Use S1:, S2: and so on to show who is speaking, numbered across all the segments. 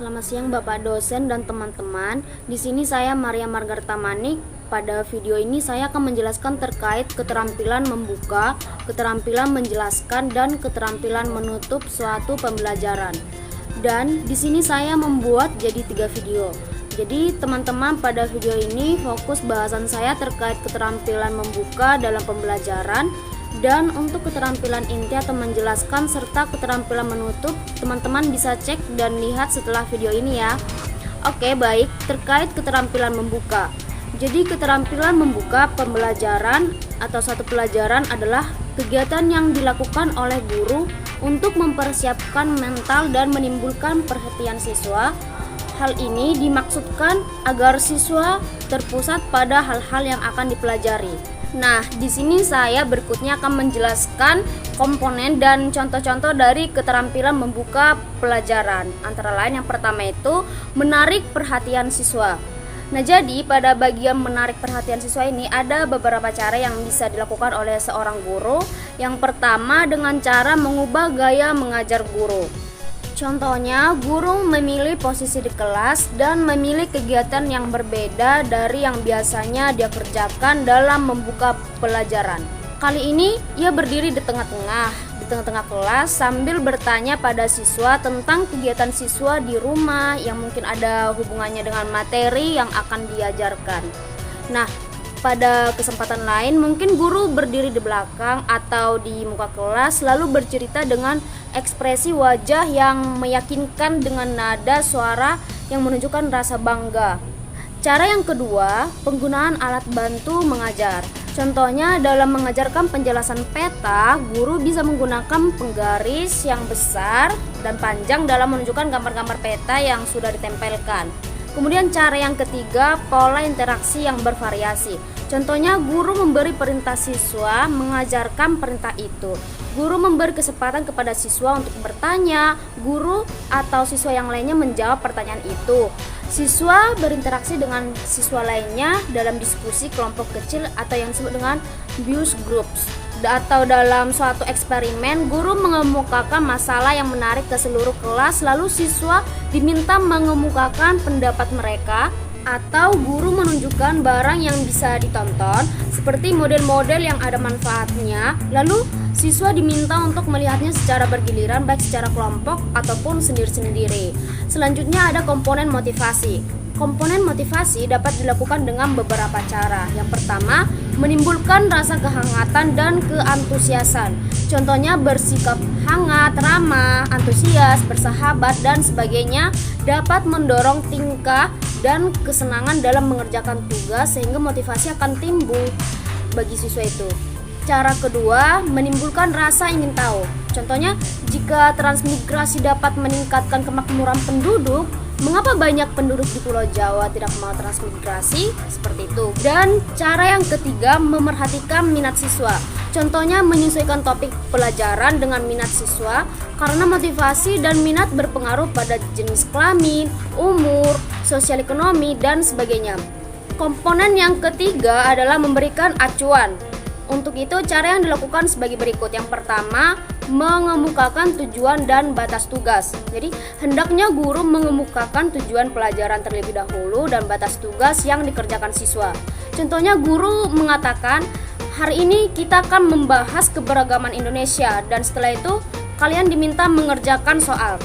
S1: Selamat siang Bapak dosen dan teman-teman. Di sini saya Maria Margareta Manik. Pada video ini saya akan menjelaskan terkait keterampilan membuka, keterampilan menjelaskan, dan keterampilan menutup suatu pembelajaran. Dan di sini saya membuat jadi 3 video. Jadi teman-teman, pada video ini fokus bahasan saya terkait keterampilan membuka dalam pembelajaran. Dan untuk keterampilan inti atau menjelaskan serta keterampilan menutup, teman-teman bisa cek dan lihat setelah video ini ya. Oke, baik, terkait keterampilan membuka. Jadi keterampilan membuka pembelajaran atau satu pelajaran adalah kegiatan yang dilakukan oleh guru untuk mempersiapkan mental dan menimbulkan perhatian siswa. Hal ini dimaksudkan agar siswa terpusat pada hal-hal yang akan dipelajari. Nah, di sini saya berikutnya akan menjelaskan komponen dan contoh-contoh dari keterampilan membuka pelajaran. Antara lain yang pertama itu menarik perhatian siswa. Nah, jadi pada bagian menarik perhatian siswa ini ada beberapa cara yang bisa dilakukan oleh seorang guru. Yang pertama dengan cara mengubah gaya mengajar guru. Contohnya, guru memilih posisi di kelas dan memilih kegiatan yang berbeda dari yang biasanya dia kerjakan dalam membuka pelajaran. Kali ini, ia berdiri di tengah-tengah kelas sambil bertanya pada siswa tentang kegiatan siswa di rumah yang mungkin ada hubungannya dengan materi yang akan diajarkan. Nah, pada kesempatan lain mungkin guru berdiri di belakang atau di muka kelas lalu bercerita dengan ekspresi wajah yang meyakinkan dengan nada suara yang menunjukkan rasa bangga. Cara yang kedua, penggunaan alat bantu mengajar. Contohnya dalam mengajarkan penjelasan peta, guru bisa menggunakan penggaris yang besar dan panjang dalam menunjukkan gambar-gambar peta yang sudah ditempelkan. Kemudian cara yang ketiga, pola interaksi yang bervariasi. Contohnya guru memberi perintah siswa mengajarkan perintah itu. Guru memberi kesempatan kepada siswa untuk bertanya, guru atau siswa yang lainnya menjawab pertanyaan itu. Siswa berinteraksi dengan siswa lainnya dalam diskusi kelompok kecil atau yang disebut dengan abuse groups. Atau dalam suatu eksperimen, guru mengemukakan masalah yang menarik ke seluruh kelas, lalu siswa diminta mengemukakan pendapat mereka, atau guru menunjukkan barang yang bisa ditonton seperti model-model yang ada manfaatnya, lalu siswa diminta untuk melihatnya secara bergiliran baik secara kelompok ataupun sendiri-sendiri. Selanjutnya ada komponen motivasi. Komponen motivasi dapat dilakukan dengan beberapa cara. Yang pertama, menimbulkan rasa kehangatan dan keantusiasan. Contohnya bersikap hangat, ramah, antusias, bersahabat, dan sebagainya dapat mendorong tingkah dan kesenangan dalam mengerjakan tugas sehingga motivasi akan timbul bagi siswa itu. Cara kedua, menimbulkan rasa ingin tahu. Contohnya, jika transmigrasi dapat meningkatkan kemakmuran penduduk, mengapa banyak penduduk di Pulau Jawa tidak mau transmigrasi? Seperti itu. Dan cara yang ketiga, memerhatikan minat siswa. Contohnya menyesuaikan topik pelajaran dengan minat siswa karena motivasi dan minat berpengaruh pada jenis kelamin, umur, sosial ekonomi, dan sebagainya. Komponen yang ketiga adalah memberikan acuan. Untuk itu cara yang dilakukan sebagai berikut. Yang pertama, mengemukakan tujuan dan batas tugas. Jadi hendaknya guru mengemukakan tujuan pelajaran terlebih dahulu dan batas tugas yang dikerjakan siswa. Contohnya guru mengatakan, hari ini kita akan membahas keberagaman Indonesia dan setelah itu kalian diminta mengerjakan soal.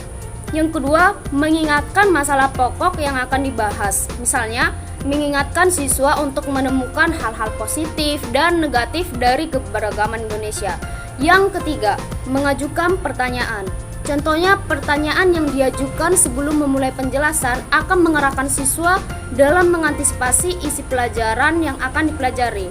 S1: Yang kedua, mengingatkan masalah pokok yang akan dibahas. Misalnya, mengingatkan siswa untuk menemukan hal-hal positif dan negatif dari keberagaman Indonesia. Yang ketiga, mengajukan pertanyaan. Contohnya, pertanyaan yang diajukan sebelum memulai penjelasan akan mengarahkan siswa dalam mengantisipasi isi pelajaran yang akan dipelajari.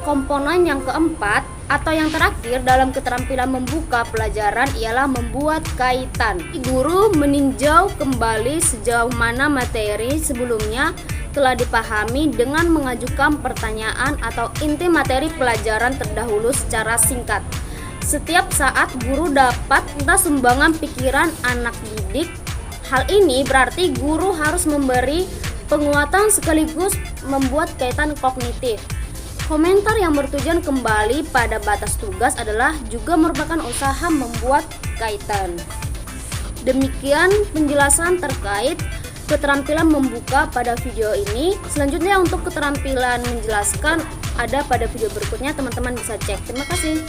S1: Komponen yang keempat atau yang terakhir dalam keterampilan membuka pelajaran ialah membuat kaitan. Guru meninjau kembali sejauh mana materi sebelumnya telah dipahami dengan mengajukan pertanyaan atau inti materi pelajaran terdahulu secara singkat. Setiap saat guru dapat minta sumbangan pikiran anak didik. Hal ini berarti guru harus memberi penguatan sekaligus membuat kaitan kognitif. Komentar yang bertujuan kembali pada batas tugas adalah juga merupakan usaha membuat kaitan. Demikian penjelasan terkait keterampilan membuka pada video ini. Selanjutnya untuk keterampilan menjelaskan ada pada video berikutnya, teman-teman bisa cek. Terima kasih.